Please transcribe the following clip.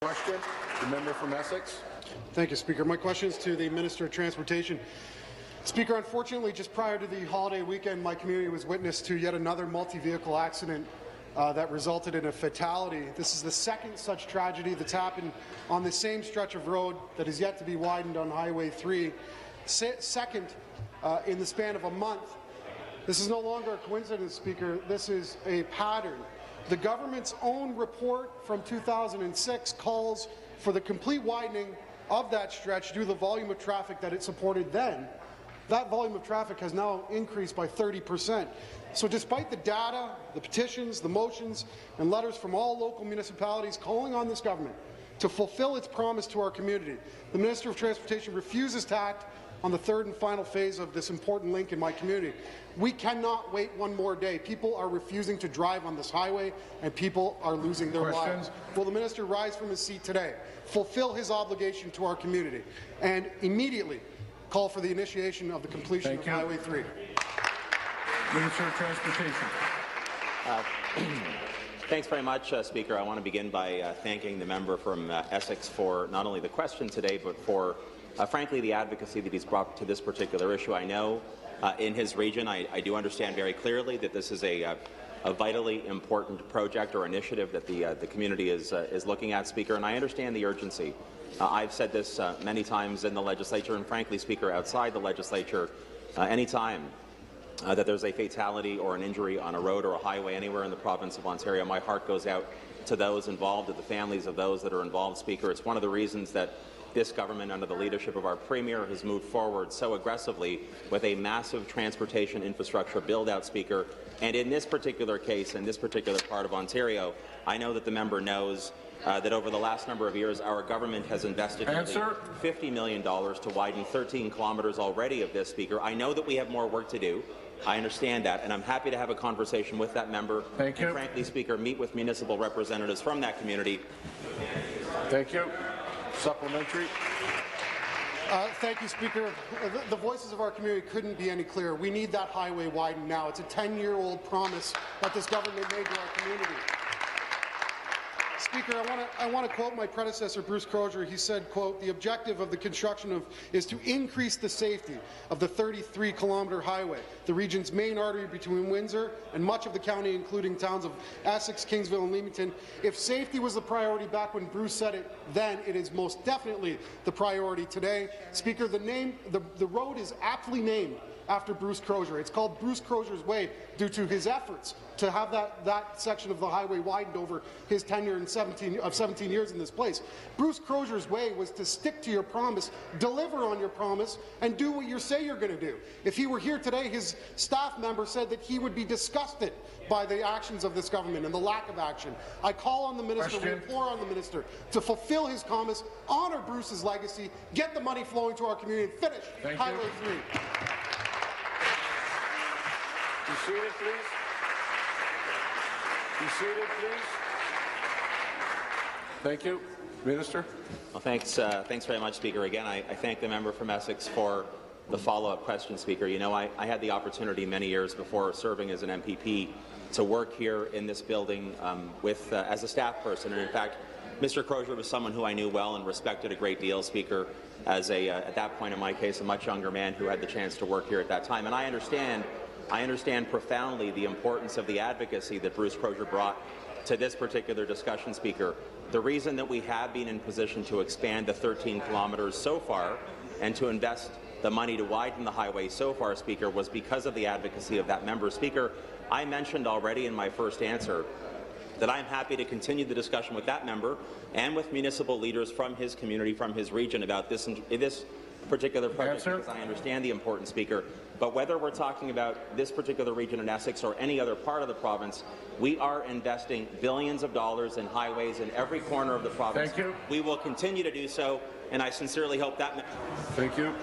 Question, the member from Essex. Thank you, Speaker. My question is to the Minister of Transportation. Speaker, unfortunately, just prior to the holiday weekend, my community was witness to yet another multi-vehicle accident that resulted in a fatality. This is the second such tragedy that's happened on the same stretch of road that is yet to be widened on Highway 3. Second in the span of a month. This is no longer a coincidence, Speaker. This is a pattern. The government's own report from 2006 calls for the complete widening of that stretch due to the volume of traffic that it supported then. That volume of traffic has now increased by 30%. So despite the data, the petitions, the motions, and letters from all local municipalities calling on this government to fulfill its promise to our community, the Minister of Transportation refuses to act on the third and final phase of this important link in my community. We cannot wait one more day. People are refusing to drive on this highway, and people are losing their lives. Will the minister rise from his seat today, fulfill his obligation to our community, and immediately call for the initiation of the completion of Highway 3? Minister of Transportation. Thanks very much, Speaker. I want to begin by thanking the member from Essex for not only the question today, but for frankly, the advocacy that he's brought to this particular issue. I know in his region, I do understand very clearly that this is a vitally important project or initiative that the community is looking at, Speaker, and I understand the urgency. I've said this many times in the legislature, and frankly, Speaker, outside the legislature, any time that there's a fatality or an injury on a road or a highway anywhere in the province of Ontario, my heart goes out to those involved, to the families of those that are involved, Speaker. It's one of the reasons that this government, under the leadership of our Premier, has moved forward so aggressively with a massive transportation infrastructure build-out, Speaker. And in this particular case, in this particular part of Ontario, I know that the member knows that over the last number of years, our government has invested nearly $50 million to widen 13 kilometres already of this, Speaker. I know that we have more work to do. I understand that, and I'm happy to have a conversation with that member. Thank you. And frankly, Speaker, meet with municipal representatives from that community. Thank you. Supplementary. Thank you, Speaker. The voices of our community couldn't be any clearer. We need that highway widened now. It's a 10-year-old promise that this government made to our community. Speaker, I want to quote my predecessor, Bruce Crozier. He said, quote, "The objective of the construction is to increase the safety of the 33-kilometre highway, the region's main artery between Windsor and much of the county, including towns of Essex, Kingsville, and Leamington. If safety was the priority back when Bruce said it, then it is most definitely the priority today." Speaker, the road is aptly named after Bruce Crozier. It's called Bruce Crozier's Way due to his efforts to have that section of the highway widened over his tenure of 17 years in this place. Bruce Crozier's Way was to stick to your promise, deliver on your promise, and do what you say you're going to do. If he were here today, his staff member said that he would be disgusted by the actions of this government and the lack of action. I call on the minister, we implore on the minister to fulfill his promise, honour Bruce's legacy, get the money flowing to our community, and finish Highway 3. Be seated, please. Be seated, please. Thank you. Minister. Well, thanks very much, Speaker. Again, I thank the member from Essex for the follow-up question, Speaker. You know, I had the opportunity many years before serving as an MPP to work here in this building as a staff person. And in fact, Mr. Crozier was someone who I knew well and respected a great deal, Speaker, as at that point in my case, a much younger man who had the chance to work here at that time. And I understand profoundly the importance of the advocacy that Bruce Crozier brought to this particular discussion, Speaker. The reason that we have been in position to expand the 13 kilometres so far and to invest the money to widen the highway so far, Speaker, was because of the advocacy of that member. Speaker, I mentioned already in my first answer that I'm happy to continue the discussion with that member and with municipal leaders from his community, from his region, about this particular project, because I understand the importance, Speaker. But whether we're talking about this particular region in Essex or any other part of the province, we are investing billions of dollars in highways in every corner of the province. Thank you. We will continue to do so, and I sincerely hope that. Thank you.